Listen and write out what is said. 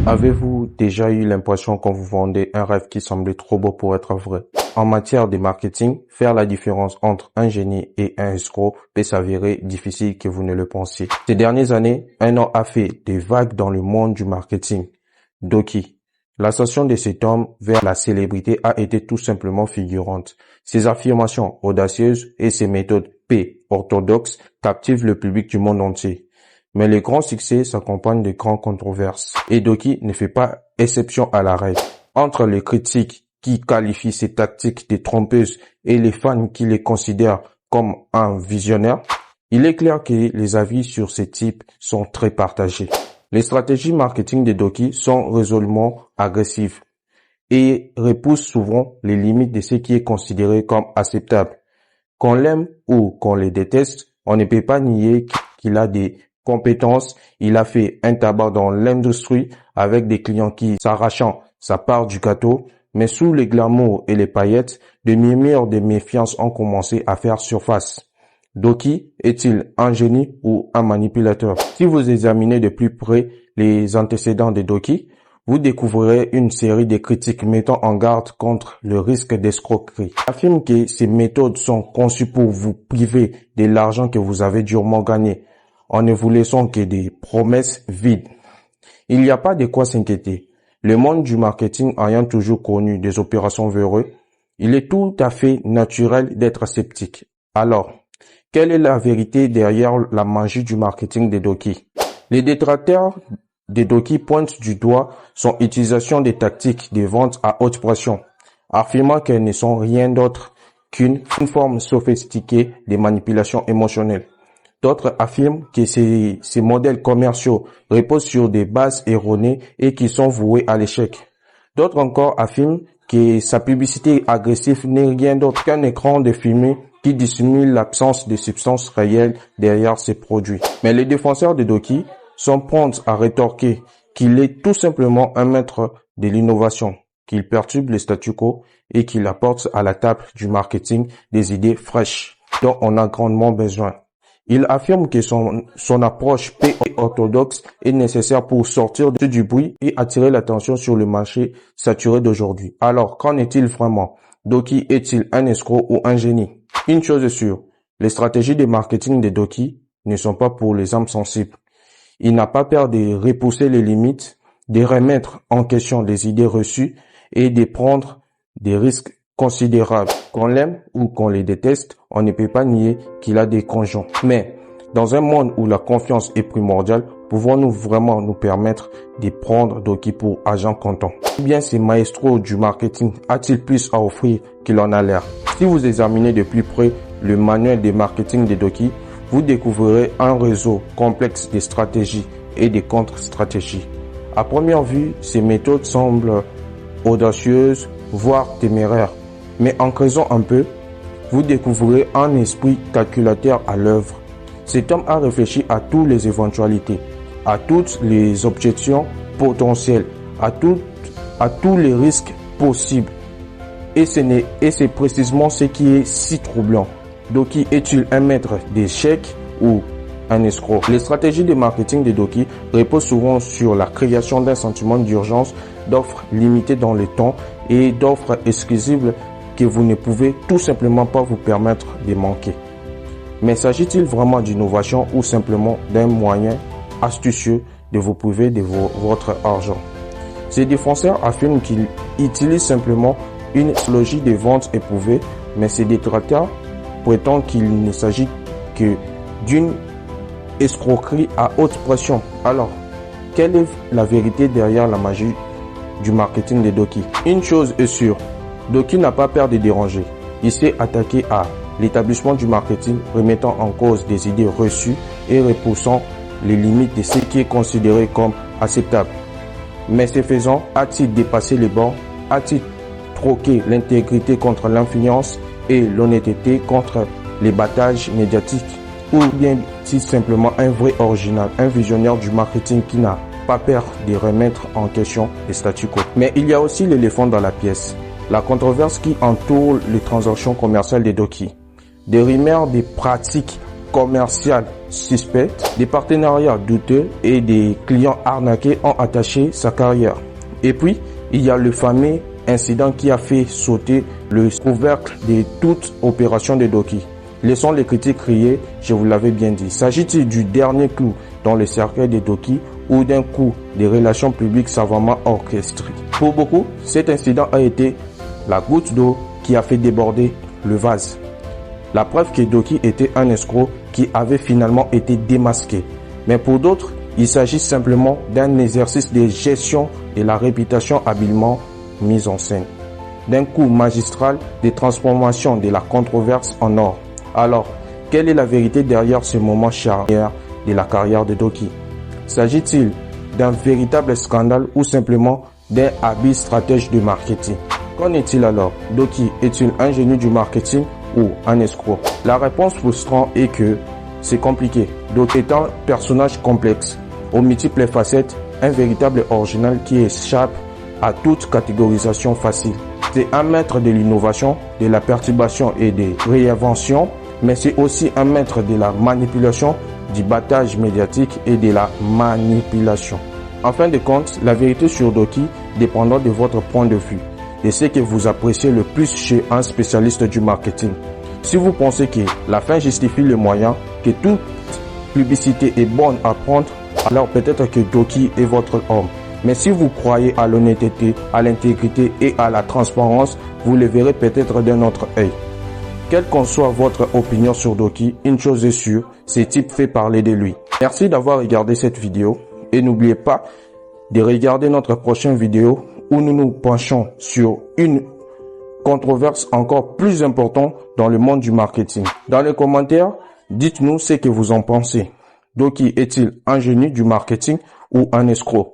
Avez-vous déjà eu l'impression qu'on vous vendait un rêve qui semblait trop beau pour être vrai? En matière de marketing, faire la différence entre un génie et un escroc peut s'avérer difficile que vous ne le pensiez. Ces dernières années, un nom a fait des vagues dans le monde du marketing. Doki. L'ascension de cet homme vers la célébrité a été tout simplement fulgurante. Ses affirmations audacieuses et ses méthodes orthodoxes captivent le public du monde entier. Mais les grands succès s'accompagnent de grandes controverses. Et Doki ne fait pas exception à la règle. Entre les critiques qui qualifient ses tactiques de trompeuses et les fans qui les considèrent comme un visionnaire, il est clair que les avis sur ce type sont très partagés. Les stratégies marketing de Doki sont résolument agressives et repoussent souvent les limites de ce qui est considéré comme acceptable. Qu'on l'aime ou qu'on le déteste, on ne peut pas nier qu'il a des compétences. Il a fait un tabac dans l'industrie avec des clients qui, s'arrachant sa part du gâteau, mais sous les glamours et les paillettes, des murmures de méfiance ont commencé à faire surface. Doki est-il un génie ou un manipulateur? Si vous examinez de plus près les antécédents de Doki, vous découvrirez une série de critiques mettant en garde contre le risque d'escroquerie. Il affirme que ces méthodes sont conçues pour vous priver de l'argent que vous avez durement gagné, en ne vous laissant que des promesses vides. Il n'y a pas de quoi s'inquiéter. Le monde du marketing ayant toujours connu des opérations véreuses, il est tout à fait naturel d'être sceptique. Alors, quelle est la vérité derrière la magie du marketing de Doki? Les détracteurs de Doki pointent du doigt son utilisation des tactiques de vente à haute pression, affirmant qu'elles ne sont rien d'autre qu'une forme sophistiquée de manipulation émotionnelle. D'autres affirment que ces modèles commerciaux reposent sur des bases erronées et qui sont voués à l'échec. D'autres encore affirment que sa publicité agressive n'est rien d'autre qu'un écran de fumée qui dissimule l'absence de substances réelles derrière ses produits. Mais les défenseurs de Doki sont prompts à rétorquer qu'il est tout simplement un maître de l'innovation, qu'il perturbe le statu quo et qu'il apporte à la table du marketing des idées fraîches dont on a grandement besoin. Il affirme que son approche orthodoxe est nécessaire pour sortir du bruit et attirer l'attention sur le marché saturé d'aujourd'hui. Alors, qu'en est-il vraiment? Doki est-il un escroc ou un génie? Une chose est sûre, les stratégies de marketing de Doki ne sont pas pour les âmes sensibles. Il n'a pas peur de repousser les limites, de remettre en question les idées reçues et de prendre des risques considérables. Qu'on l'aime ou qu'on les déteste, on ne peut pas nier qu'il a des conjoints. Mais dans un monde où la confiance est primordiale, pouvons-nous vraiment nous permettre de prendre Doki pour agent comptant? Ou bien ces maestros du marketing a-t-il plus à offrir qu'il en a l'air? Si vous examinez de plus près le manuel de marketing de Doki, vous découvrirez un réseau complexe de stratégies et de contre-stratégies. À première vue, ces méthodes semblent audacieuses, voire téméraires. Mais en creusant un peu, vous découvrirez un esprit calculateur à l'œuvre. Cet homme a réfléchi à toutes les éventualités, à toutes les objections potentielles, à tous les risques possibles. Et c'est précisément ce qui est si troublant. Doki est-il un maître d'échecs ou un escroc? Les stratégies de marketing de Doki reposent souvent sur la création d'un sentiment d'urgence, d'offres limitées dans le temps et d'offres exclusives que vous ne pouvez tout simplement pas vous permettre de manquer. Mais s'agit-il vraiment d'innovation ou simplement d'un moyen astucieux de vous priver de votre argent? Ces défenseurs affirment qu'ils utilisent simplement une logique de vente éprouvée, mais ces détracteurs prétendent qu'il ne s'agit que d'une escroquerie à haute pression. Alors, quelle est la vérité derrière la magie du marketing de Doki? Une chose est sûre, Doki n'a pas peur de déranger. Il s'est attaqué à l'établissement du marketing, remettant en cause des idées reçues et repoussant les limites de ce qui est considéré comme acceptable. Mais ce faisant, a-t-il dépassé les bords? A-t-il troqué l'intégrité contre l'influence et l'honnêteté contre les battages médiatiques? Ou bien est-il simplement un vrai original, un visionnaire du marketing qui n'a pas peur de remettre en question les statu quo? Mais il y a aussi l'éléphant dans la pièce, la controverse qui entoure les transactions commerciales de Doki. Des rumeurs, des pratiques commerciales suspectes, des partenariats douteux et des clients arnaqués ont attaché sa carrière. Et puis, il y a le fameux incident qui a fait sauter le couvercle de toute opération de Doki. Laissons les critiques crier, je vous l'avais bien dit. S'agit-il du dernier clou dans le cercueil de Doki ou d'un coup des relations publiques savamment orchestrées? Pour beaucoup, cet incident a été la goutte d'eau qui a fait déborder le vase. La preuve que Doki était un escroc qui avait finalement été démasqué. Mais pour d'autres, il s'agit simplement d'un exercice de gestion de la réputation habilement mise en scène. D'un coup magistral de transformation de la controverse en or. Alors, quelle est la vérité derrière ce moment charnière de la carrière de Doki? S'agit-il d'un véritable scandale ou simplement d'un habile stratège de marketing? Qu'en est-il alors? Doki est-il un génie du marketing ou un escroc? La réponse frustrante est que c'est compliqué. Doki est un personnage complexe, aux multiples facettes, un véritable original qui échappe à toute catégorisation facile. C'est un maître de l'innovation, de la perturbation et de réinvention, mais c'est aussi un maître de la manipulation, du battage médiatique et de la manipulation. En fin de compte, la vérité sur Doki dépendra de votre point de vue, de ce que vous appréciez le plus chez un spécialiste du marketing. Si vous pensez que la fin justifie le moyen, que toute publicité est bonne à prendre, alors peut-être que Doki est votre homme. Mais si vous croyez à l'honnêteté, à l'intégrité et à la transparence, vous le verrez peut-être d'un autre œil. Quelle qu'en soit votre opinion sur Doki, une chose est sûre, ce type fait parler de lui. Merci d'avoir regardé cette vidéo et n'oubliez pas de regarder notre prochaine vidéo où nous nous penchons sur une controverse encore plus importante dans le monde du marketing. Dans les commentaires, dites-nous ce que vous en pensez. Doki est-il un génie du marketing ou un escroc?